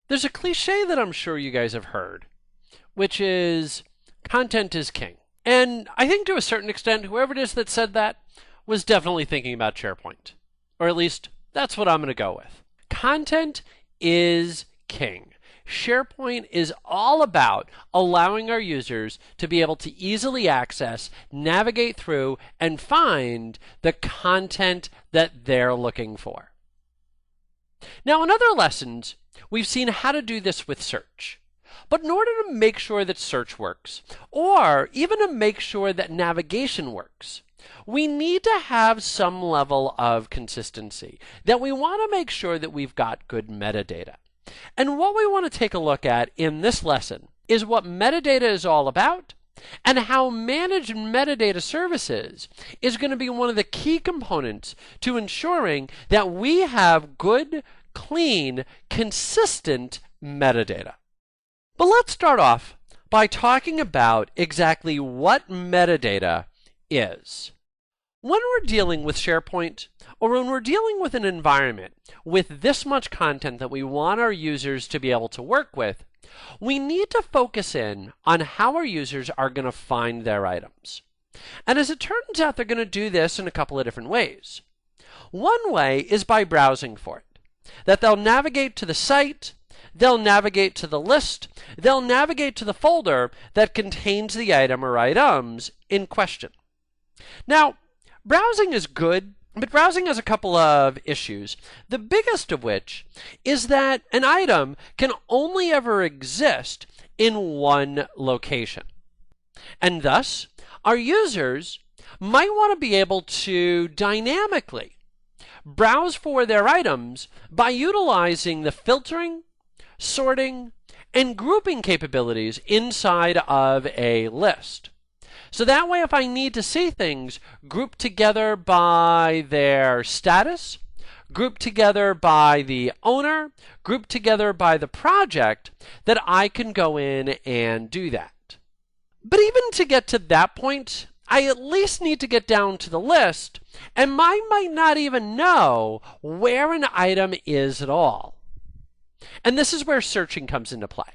There's a cliche that I'm sure you guys have heard, which is content is king. And I think to a certain extent, whoever it is that said that was definitely thinking about SharePoint. Or at least that's what I'm going to go with. Content is king. SharePoint is all about allowing our users to be able to easily access, navigate through, and find the content that they're looking for. Now, in other lessons, we've seen how to do this with search. But in order to make sure that search works, or even to make sure that navigation works, we need to have some level of consistency, that we want to make sure that we've got good metadata. And what we want to take a look at in this lesson is what metadata is all about, and how managed metadata services is going to be one of the key components to ensuring that we have good, clean, consistent metadata. But let's start off by talking about exactly what metadata is. When we're dealing with SharePoint, or when we're dealing with an environment with this much content that we want our users to be able to work with, we need to focus in on how our users are going to find their items. And as it turns out, they're going to do this in a couple of different ways. One way is by browsing for it, that they'll navigate to the site, they'll navigate to the list, they'll navigate to the folder that contains the item or items in question. Now, browsing is good, but browsing has a couple of issues, the biggest of which is that an item can only ever exist in one location. And thus, our users might want to be able to dynamically browse for their items by utilizing the filtering, sorting, and grouping capabilities inside of a list. So that way, if I need to see things grouped together by their status, grouped together by the owner, grouped together by the project, that I can go in and do that. But even to get to that point, I at least need to get down to the list, and I might not even know where an item is at all. And this is where searching comes into play.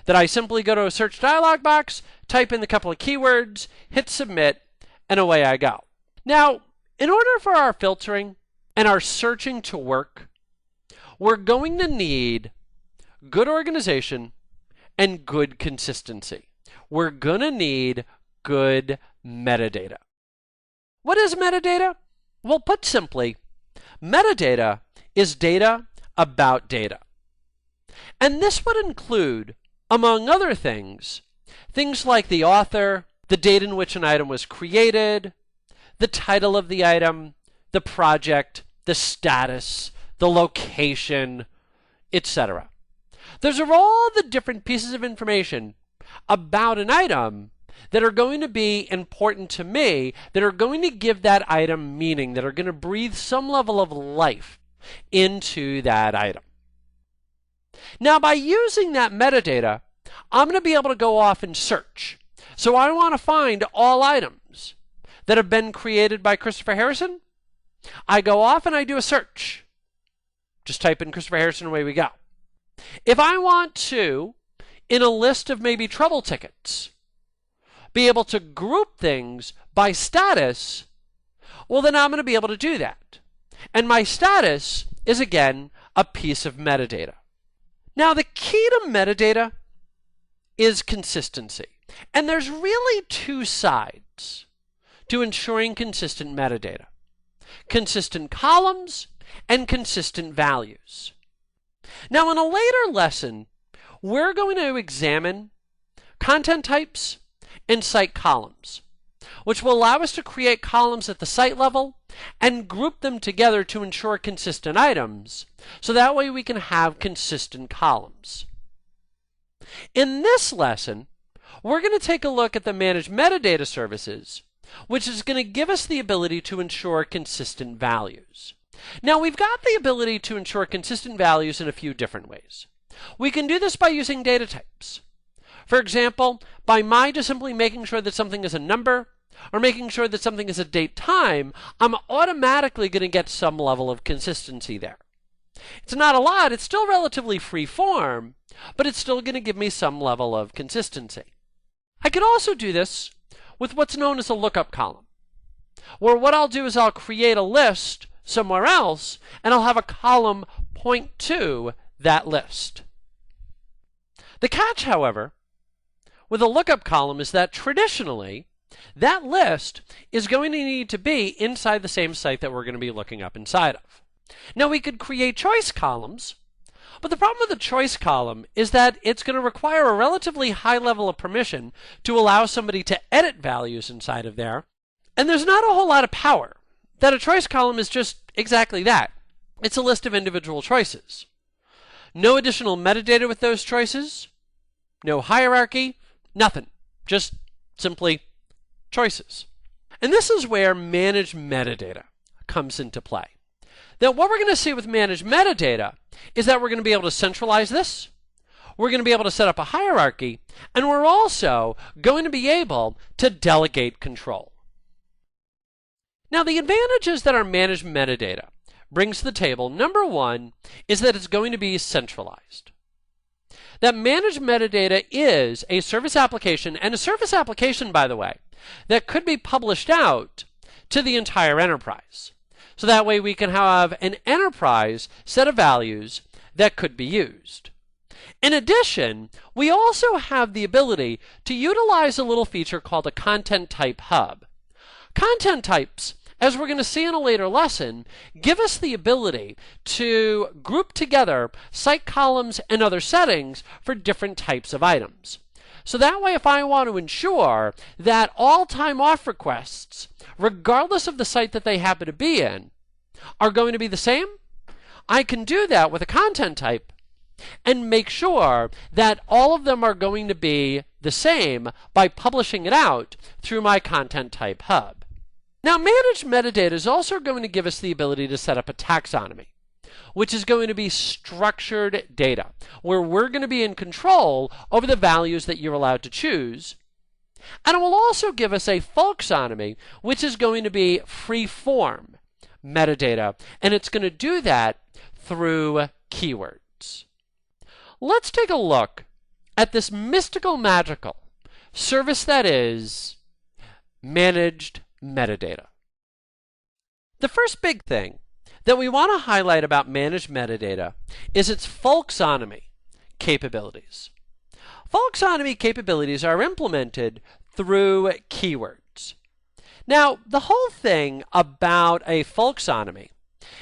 That I simply go to a search dialog box, type in a couple of keywords, hit submit, and away I go. Now, in order for our filtering and our searching to work, we're going to need good organization and good consistency. We're going to need good metadata. What is metadata? Well, put simply, metadata is data about data. And this would include, among other things, things like the author, the date in which an item was created, the title of the item, the project, the status, the location, etc. Those are all the different pieces of information about an item that are going to be important to me, that are going to give that item meaning, that are going to breathe some level of life into that item. Now, by using that metadata, I'm going to be able to go off and search. So I want to find all items that have been created by Christopher Harrison. I go off and I do a search. Just type in Christopher Harrison, away we go. If I want to, in a list of maybe trouble tickets, be able to group things by status, well, then I'm going to be able to do that. And my status is, again, a piece of metadata. Now, the key to metadata is consistency. And there's really two sides to ensuring consistent metadata: consistent columns and consistent values. Now, in a later lesson, we're going to examine content types and site columns, which will allow us to create columns at the site level and group them together to ensure consistent items, so that way we can have consistent columns. In this lesson, we're going to take a look at the managed metadata services, which is going to give us the ability to ensure consistent values. Now, we've got the ability to ensure consistent values in a few different ways. We can do this by using data types. For example, by just simply making sure that something is a number, or making sure that something is a date time, I'm automatically going to get some level of consistency there. It's not a lot, it's still relatively free form, but it's still going to give me some level of consistency. I could also do this with what's known as a lookup column, where what I'll do is I'll create a list somewhere else, and I'll have a column point to that list. The catch, however, with a lookup column is that traditionally, that list is going to need to be inside the same site that we're going to be looking up inside of. Now, we could create choice columns, but the problem with the choice column is that it's going to require a relatively high level of permission to allow somebody to edit values inside of there, and there's not a whole lot of power. That a choice column is just exactly that. It's a list of individual choices. No additional metadata with those choices, no hierarchy, nothing. Just simply choices. And this is where managed metadata comes into play. Now, what we're going to see with managed metadata is that we're going to be able to centralize this, we're going to be able to set up a hierarchy, and we're also going to be able to delegate control. Now, the advantages that our managed metadata brings to the table, number one, is that it's going to be centralized. That managed metadata is a service application, and a service application, by the way, that could be published out to the entire enterprise. So that way we can have an enterprise set of values that could be used. In addition, we also have the ability to utilize a little feature called a content type hub. Content types, as we're going to see in a later lesson, give us the ability to group together site columns and other settings for different types of items. So that way, if I want to ensure that all time off requests, regardless of the site that they happen to be in, are going to be the same, I can do that with a content type and make sure that all of them are going to be the same by publishing it out through my content type hub. Now, managed metadata is also going to give us the ability to set up a taxonomy, which is going to be structured data, where we're going to be in control over the values that you're allowed to choose. And it will also give us a folksonomy, which is going to be free form metadata, and it's going to do that through keywords. Let's take a look at this mystical, magical service that is managed metadata. The first big thing that we want to highlight about managed metadata is its folksonomy capabilities. Folksonomy capabilities are implemented through keywords. Now, the whole thing about a folksonomy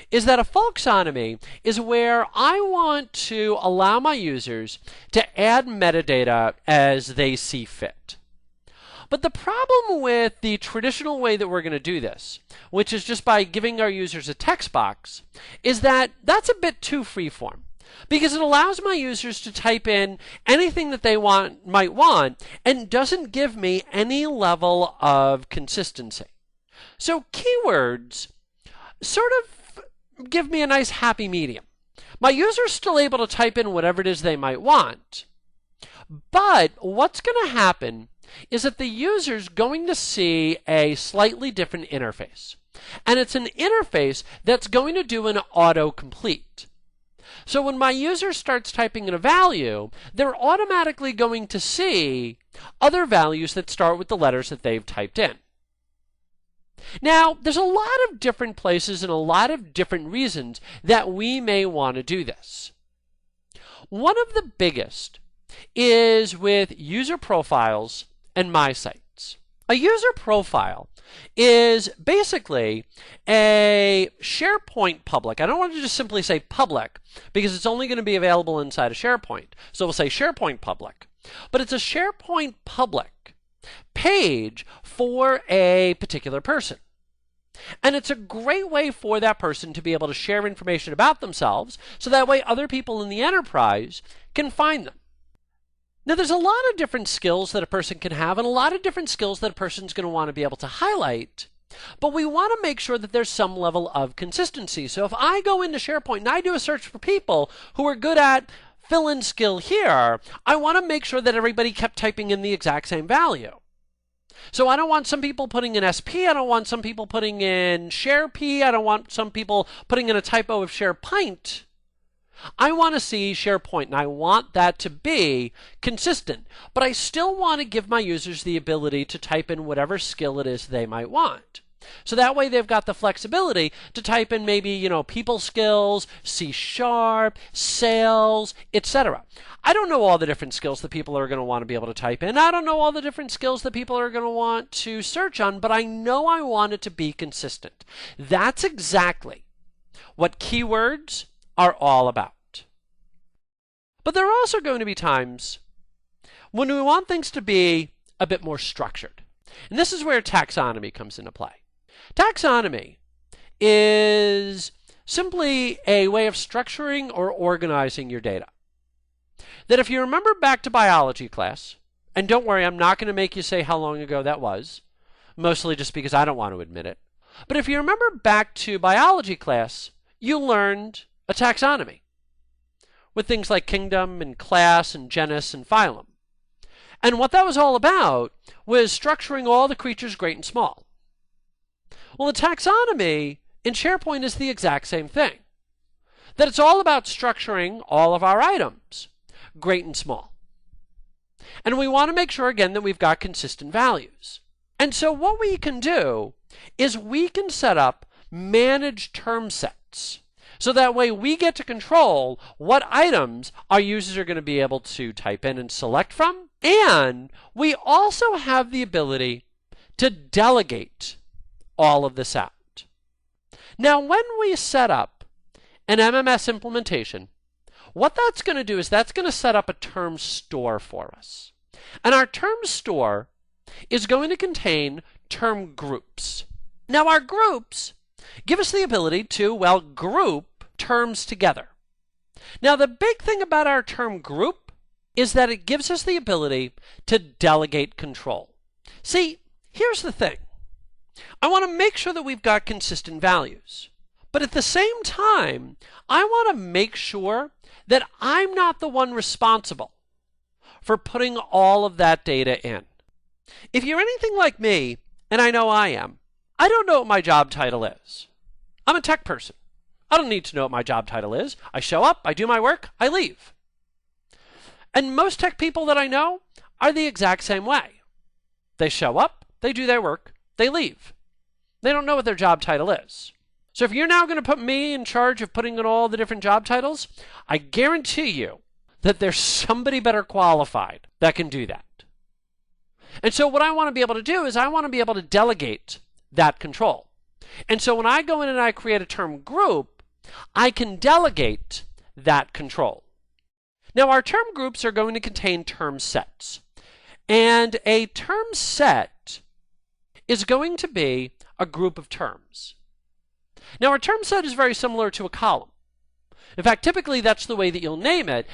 is that a folksonomy is where I want to allow my users to add metadata as they see fit. But the problem with the traditional way that we're going to do this, which is just by giving our users a text box, is that that's a bit too freeform, because it allows my users to type in anything that they might want and doesn't give me any level of consistency. So keywords sort of give me a nice happy medium. My user's still able to type in whatever it is they might want, but what's going to happen is that the user's going to see a slightly different interface. And it's an interface that's going to do an autocomplete. So when my user starts typing in a value, they're automatically going to see other values that start with the letters that they've typed in. Now, there's a lot of different places and a lot of different reasons that we may want to do this. One of the biggest is with user profiles and my sites. A user profile is basically a SharePoint public. I don't want to just simply say public because it's only going to be available inside of SharePoint. So we'll say SharePoint public. But it's a SharePoint public page for a particular person. And it's a great way for that person to be able to share information about themselves so that way other people in the enterprise can find them. Now, there's a lot of different skills that a person can have and a lot of different skills that a person's going to want to be able to highlight, but we want to make sure that there's some level of consistency. So if I go into SharePoint and I do a search for people who are good at fill-in skill here, I want to make sure that everybody kept typing in the exact same value. So I don't want some people putting in SP, I don't want some people putting in ShareP, I don't want some people putting in a typo of SharePint. I want to see SharePoint, and I want that to be consistent, but I still want to give my users the ability to type in whatever skill it is they might want. So that way they've got the flexibility to type in maybe, people skills, C#, sales, etc. I don't know all the different skills that people are going to want to be able to type in. I don't know all the different skills that people are going to want to search on, but I know I want it to be consistent. That's exactly what keywords are all about. But there are also going to be times when we want things to be a bit more structured. And this is where taxonomy comes into play. Taxonomy is simply a way of structuring or organizing your data. That if you remember back to biology class, and don't worry, I'm not going to make you say how long ago that was, mostly just because I don't want to admit it. But if you remember back to biology class, you learned a taxonomy with things like kingdom and class and genus and phylum. And what that was all about was structuring all the creatures great and small. Well, the taxonomy in SharePoint is the exact same thing. That it's all about structuring all of our items, great and small. And we want to make sure, again, that we've got consistent values. And so what we can do is we can set up managed term sets. So that way we get to control what items our users are going to be able to type in and select from. And we also have the ability to delegate all of this out. Now, when we set up an MMS implementation, what that's going to do is that's going to set up a term store for us. And our term store is going to contain term groups. Now, our groups give us the ability to, group terms together. Now, the big thing about our term group is that it gives us the ability to delegate control. See, here's the thing. I want to make sure that we've got consistent values. But at the same time, I want to make sure that I'm not the one responsible for putting all of that data in. If you're anything like me, and I know I am, I don't know what my job title is. I'm a tech person. I don't need to know what my job title is. I show up, I do my work, I leave. And most tech people that I know are the exact same way. They show up, they do their work, they leave. They don't know what their job title is. So if you're now going to put me in charge of putting in all the different job titles, I guarantee you that there's somebody better qualified that can do that. And so what I want to be able to do is I want to be able to delegate that control. And so when I go in and I create a term group, I can delegate that control. Now, our term groups are going to contain term sets. And a term set is going to be a group of terms. Now, a term set is very similar to a column. In fact, typically that's the way that you'll name it,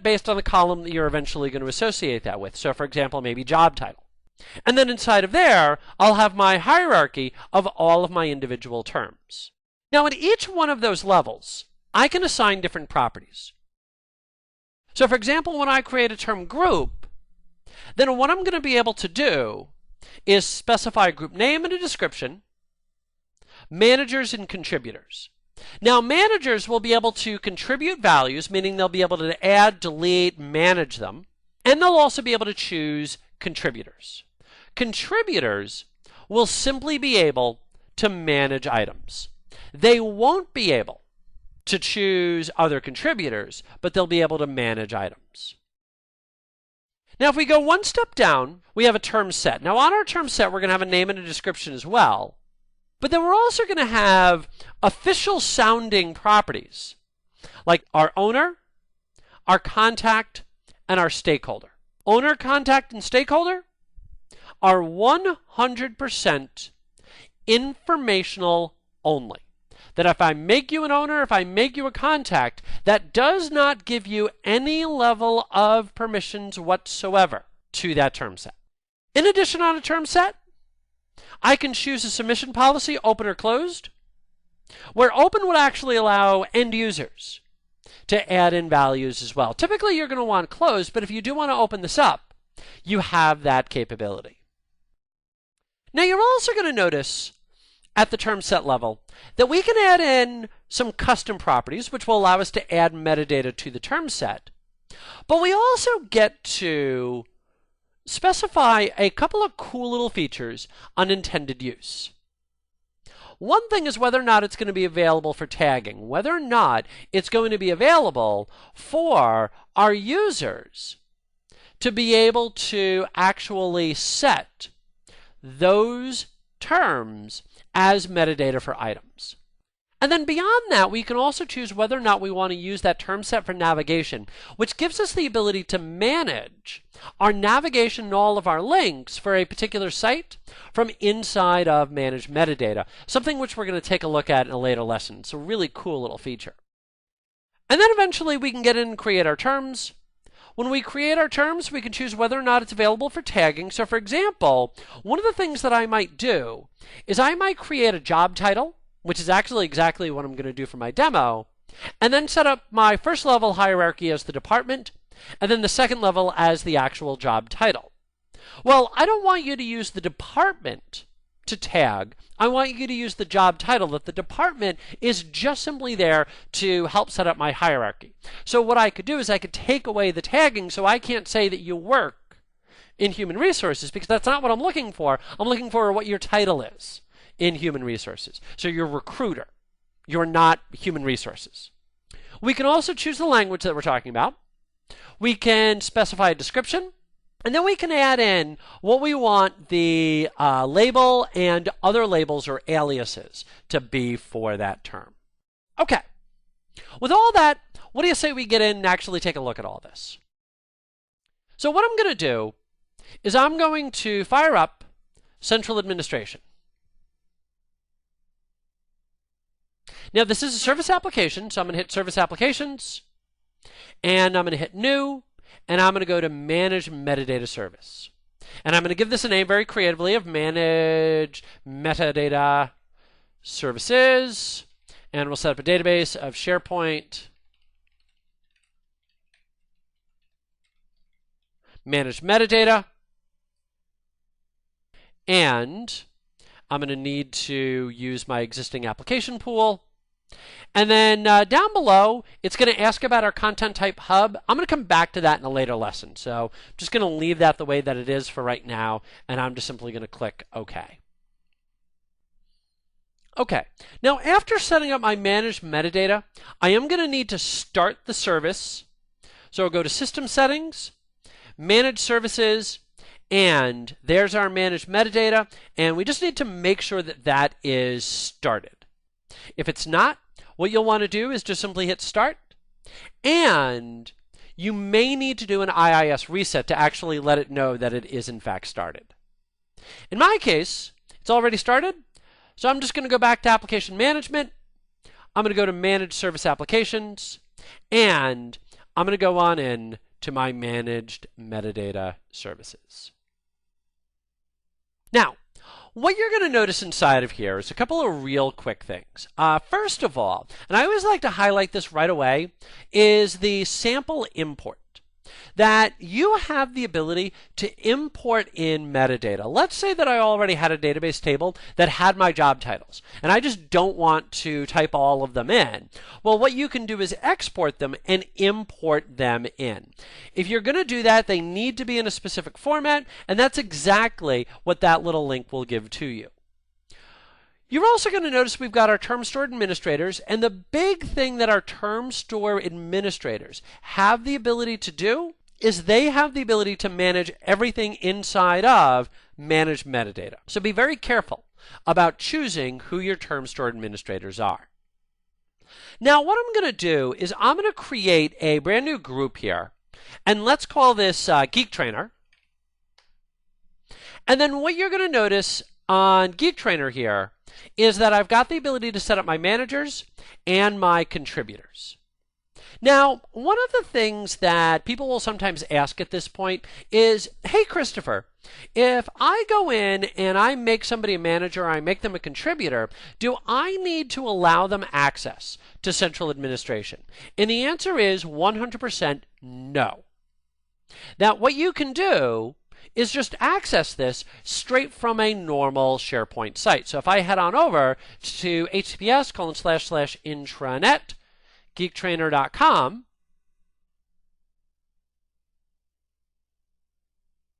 based on the column that you're eventually going to associate that with. So, for example, maybe job title. And then inside of there, I'll have my hierarchy of all of my individual terms. Now, at each one of those levels, I can assign different properties. So, for example, when I create a term group, then what I'm going to be able to do is specify a group name and a description, managers and contributors. Now, managers will be able to contribute values, meaning they'll be able to add, delete, manage them, and they'll also be able to choose contributors. Contributors will simply be able to manage items. They won't be able to choose other contributors, but they'll be able to manage items. Now, if we go one step down, we have a term set. Now, on our term set, we're going to have a name and a description as well. But then we're also going to have official sounding properties, like our owner, our contact, and our stakeholder. Owner, contact, and stakeholder are 100% informational only. That if I make you an owner, if I make you a contact, that does not give you any level of permissions whatsoever to that term set. In addition, on a term set, I can choose a submission policy, open or closed, where open would actually allow end users to add in values as well. Typically, you're going to want closed, but if you do want to open this up, you have that capability. Now, you're also going to notice at the term set level that we can add in some custom properties, which will allow us to add metadata to the term set. But we also get to specify a couple of cool little features on intended use. One thing is whether or not it's going to be available for tagging, whether or not it's going to be available for our users to be able to actually set those terms as metadata for items. And then beyond that, we can also choose whether or not we want to use that term set for navigation, which gives us the ability to manage our navigation and all of our links for a particular site from inside of managed metadata, something which we're going to take a look at in a later lesson. It's a really cool little feature. And then eventually we can get in and create our terms. When we create our terms, we can choose whether or not it's available for tagging. So for example, one of the things that I might do is I might create a job title, which is actually exactly what I'm going to do for my demo, and then set up my first level hierarchy as the department, and then the second level as the actual job title. Well, I don't want you to use the department to tag. I want you to use the job title, that the department is just simply there to help set up my hierarchy. So what I could do is I could take away the tagging, so I can't say that you work in human resources, because that's not what I'm looking for. I'm looking for what your title is in human resources. So you're a recruiter. You're not human resources. We can also choose the language that we're talking about. We can specify a description, and then we can add in what we want the label and other labels or aliases to be for that term. Okay. With all that, what do you say we get in and actually take a look at all this? So what I'm going to do is I'm going to fire up Central Administration. Now, this is a service application, so I'm going to hit Service Applications, and I'm going to hit New, and I'm going to go to Manage Metadata Service. And I'm going to give this a name very creatively of Manage Metadata Services, and we'll set up a database of SharePoint Manage Metadata, and I'm going to need to use my existing application pool. And then down below, it's going to ask about our content type hub. I'm going to come back to that in a later lesson. So I'm just going to leave that the way that it is for right now, and I'm just simply going to click OK. Okay, now after setting up my managed metadata, I am going to need to start the service. So I'll go to System Settings, Manage Services, and there's our managed metadata, and we just need to make sure that that is started. If it's not, what you'll want to do is just simply hit Start, and you may need to do an IIS reset to actually let it know that it is in fact started. In my case, it's already started, so I'm just going to go back to Application Management. I'm going to go to Manage Service Applications, and I'm going to go on in to my Managed Metadata Services. Now, what you're going to notice inside of here is a couple of real quick things. First of all, and I always like to highlight this right away, is the sample import. That you have the ability to import in metadata. Let's say that I already had a database table that had my job titles, and I just don't want to type all of them in. Well, what you can do is export them and import them in. If you're going to do that, they need to be in a specific format, and that's exactly what that little link will give to you. You're also going to notice we've got our term store administrators, and the big thing that our term store administrators have the ability to do is they have the ability to manage everything inside of managed metadata. So be very careful about choosing who your term store administrators are. Now what I'm going to do is I'm going to create a brand new group here, and let's call this Geek Trainer. And then what you're going to notice on Geek Trainer here is that I've got the ability to set up my managers and my contributors. Now, one of the things that people will sometimes ask at this point is, hey, Christopher, if I go in and I make somebody a manager or I make them a contributor, do I need to allow them access to central administration? And the answer is 100% no. Now, what you can do is just access this straight from a normal SharePoint site. So if I head on over to https://intranet geektrainer.com,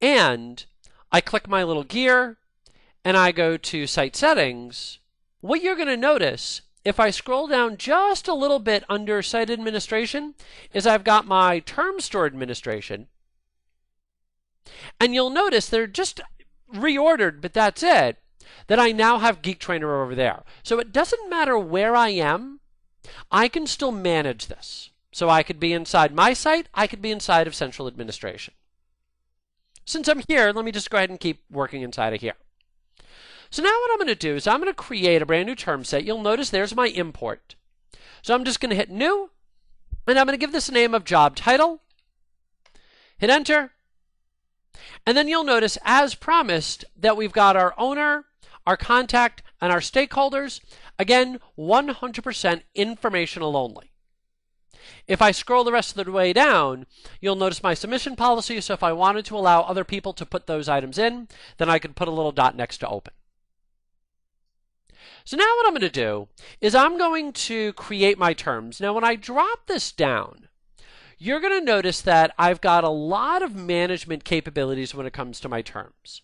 and I click my little gear and I go to site settings, what you're going to notice if I scroll down just a little bit under site administration is I've got my term store administration. And you'll notice they're just reordered, but that's it, that I now have Geek Trainer over there. So it doesn't matter where I am, I can still manage this. So I could be inside my site, I could be inside of central administration. Since I'm here, let me just go ahead and keep working inside of here. So now what I'm going to do is I'm going to create a brand new term set. You'll notice there's my import. So I'm just going to hit new, and I'm going to give this a name of job title. Hit enter. And then you'll notice, as promised, that we've got our owner, our contact, and our stakeholders. Again, 100% informational only. If I scroll the rest of the way down, you'll notice my submission policy. So if I wanted to allow other people to put those items in, then I could put a little dot next to open. So now what I'm going to do is I'm going to create my terms. Now when I drop this down, you're going to notice that I've got a lot of management capabilities when it comes to my terms.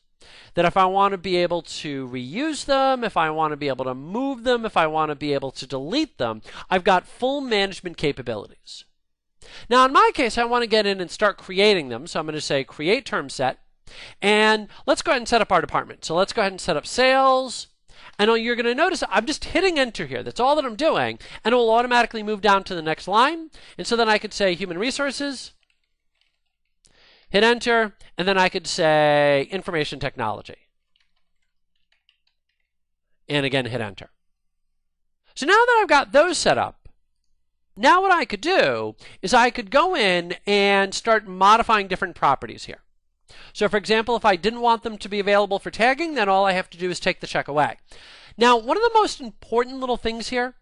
That if I want to be able to reuse them, if I want to be able to move them, if I want to be able to delete them, I've got full management capabilities. Now in my case, I want to get in and start creating them. So I'm going to say create term set. And let's go ahead and set up our department. So let's go ahead and set up sales. And you're going to notice I'm just hitting enter here. That's all that I'm doing. And it will automatically move down to the next line. And so then I could say human resources, hit enter, and then I could say information technology. And again, hit enter. So now that I've got those set up, now what I could do is I could go in and start modifying different properties here. So for example, if I didn't want them to be available for tagging, then all I have to do is take the check away. Now, one of the most important little things here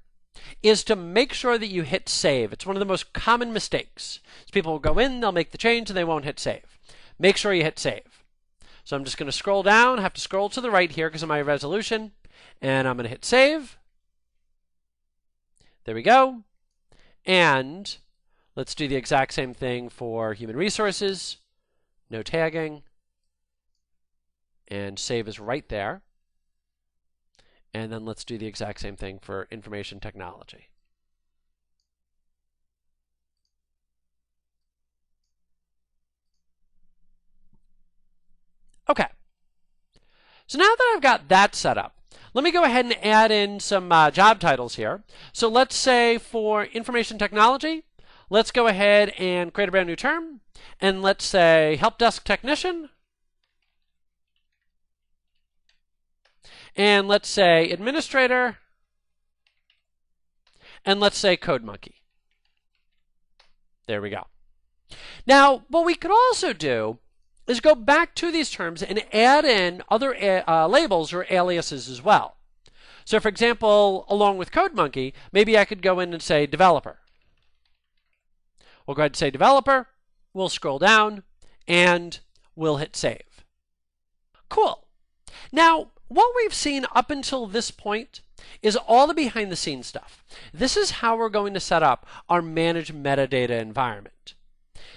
is to make sure that you hit save. It's one of the most common mistakes. So people will go in, they'll make the change, and they won't hit save. Make sure you hit save. So I'm just going to scroll down, have to scroll to the right here because of my resolution, and I'm going to hit save. There we go. And let's do the exact same thing for human resources. No tagging, and save is right there. And then let's do the exact same thing for information technology. Okay. So now that I've got that set up, let me go ahead and add in some job titles here. So let's say for information technology, let's go ahead and create a brand new term. And let's say help desk technician. And let's say administrator. And let's say code monkey. There we go. Now, what we could also do is go back to these terms and add in other labels or aliases as well. So for example, along with code monkey, maybe I could go in and say developer. We'll go ahead and say developer. We'll scroll down, and we'll hit save. Cool. Now, what we've seen up until this point is all the behind-the-scenes stuff. This is how we're going to set up our managed metadata environment.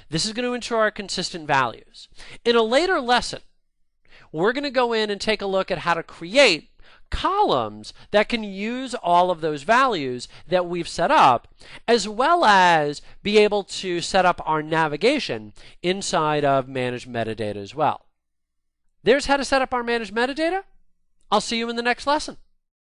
This is going to ensure our consistent values. In a later lesson, we're going to go in and take a look at how to create columns that can use all of those values that we've set up, as well as be able to set up our navigation inside of managed metadata as well. There's how to set up our managed metadata. I'll see you in the next lesson.